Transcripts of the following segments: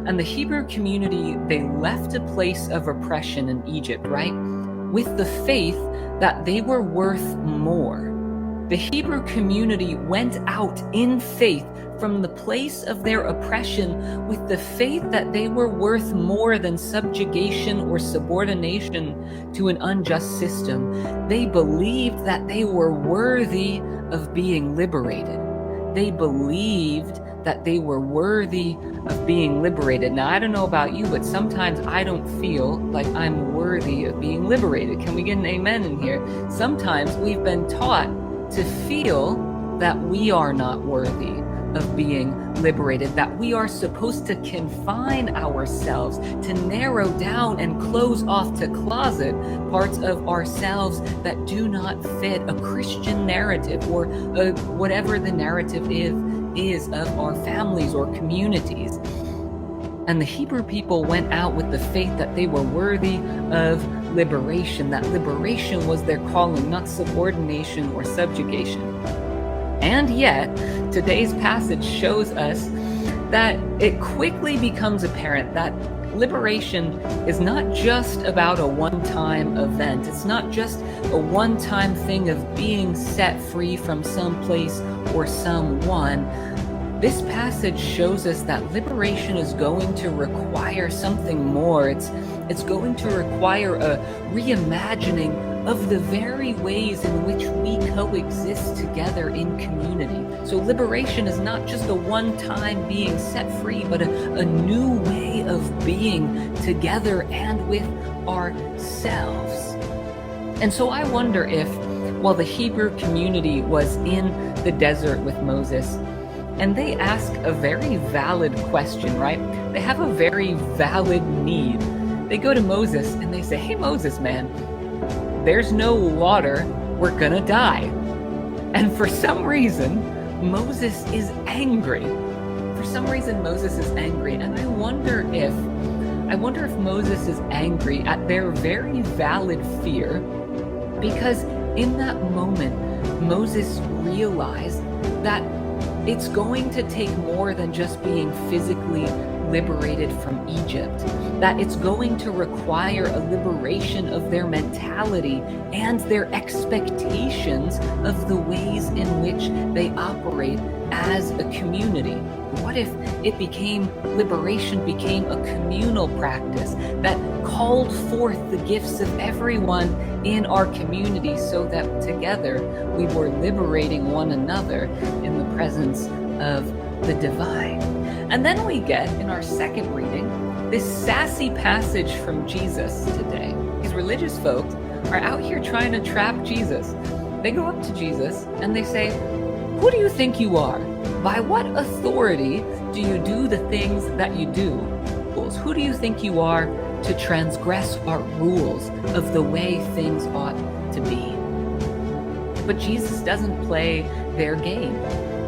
And the Hebrew community, they left a place of oppression in Egypt, right? With the faith that they were worth more. The Hebrew community went out in faith from the place of their oppression with the faith that they were worth more than subjugation or subordination to an unjust system. They believed that they were worthy of being liberated. They believed that they were worthy of being liberated. Now, I don't know about you, but sometimes I don't feel like I'm worthy of being liberated. Can we get an amen in here? Sometimes we've been taught to feel that we are not worthy of being liberated, that we are supposed to confine ourselves, to narrow down and close off, to closet parts of ourselves that do not fit a Christian narrative or whatever the narrative is of our families or communities. And the Hebrew people went out with the faith that they were worthy of liberation, that liberation was their calling, not subordination or subjugation. And yet, today's passage shows us that it quickly becomes apparent that liberation is not just about a one-time event. It's not just a one-time thing of being set free from some place or someone. This passage shows us that liberation is going to require something more. It's going to require a reimagining of the very ways in which we coexist together in community. So liberation is not just a one-time being set free, but a new way of being together and with ourselves. And so I wonder if, while the Hebrew community was in the desert with Moses, and they ask a very valid question, right? They have a very valid need. They go to Moses and they say, hey, Moses, man, there's no water, we're gonna die. And for some reason, Moses is angry. For some reason, Moses is angry. And I wonder if Moses is angry at their very valid fear, because in that moment, Moses realized that it's going to take more than just being physically liberated from Egypt, that it's going to require a liberation of their mentality and their expectations of the ways in which they operate as a community. What if liberation became a communal practice that called forth the gifts of everyone in our community so that together we were liberating one another in the presence of the divine? And then we get, in our second reading, this sassy passage from Jesus today. These religious folks are out here trying to trap Jesus. They go up to Jesus and they say, who do you think you are? By what authority do you do the things that you do? Who do you think you are to transgress our rules of the way things ought to be? But Jesus doesn't play their game.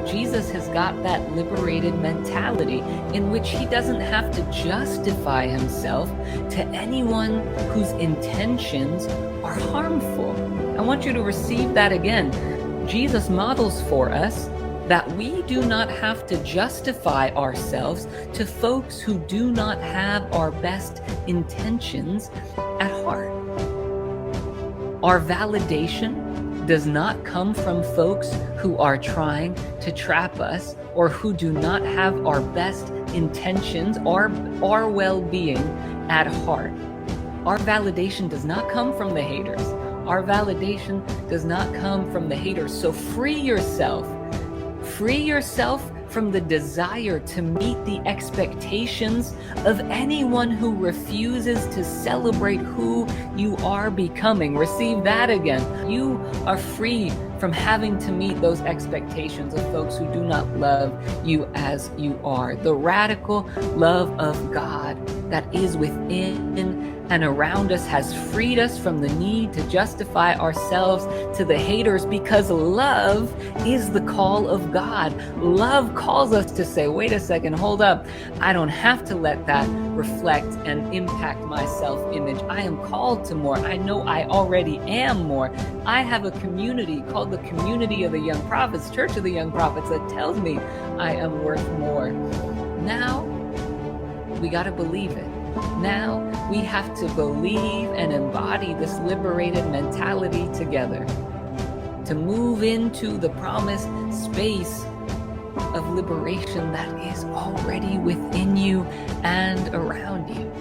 Jesus has got that liberated mentality in which he doesn't have to justify himself to anyone whose intentions are harmful. I want you to receive that again. Jesus models for us that we do not have to justify ourselves to folks who do not have our best intentions at heart. Our validation does not come from folks who are trying to trap us or who do not have our best intentions, our well-being at heart. Our validation does not come from the haters. Our validation does not come from the haters. So free yourself. Free yourself from the desire to meet the expectations of anyone who refuses to celebrate who you are becoming. Receive that again. You are free from having to meet those expectations of folks who do not love you as you are. The radical love of God that is within and around us has freed us from the need to justify ourselves to the haters, because love is the call of God. Love calls us to say, wait a second, hold up. I don't have to let that reflect and impact my self-image. I am called to more. I know I already am more. I have a community called the Community of the Young Prophets, Church of the Young Prophets, that tells me I am worth more. Now, We got to believe it. Now we have to believe and embody this liberated mentality together to move into the promised space of liberation that is already within you and around you.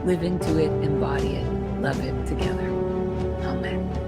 Live into it, embody it, love it together. Amen.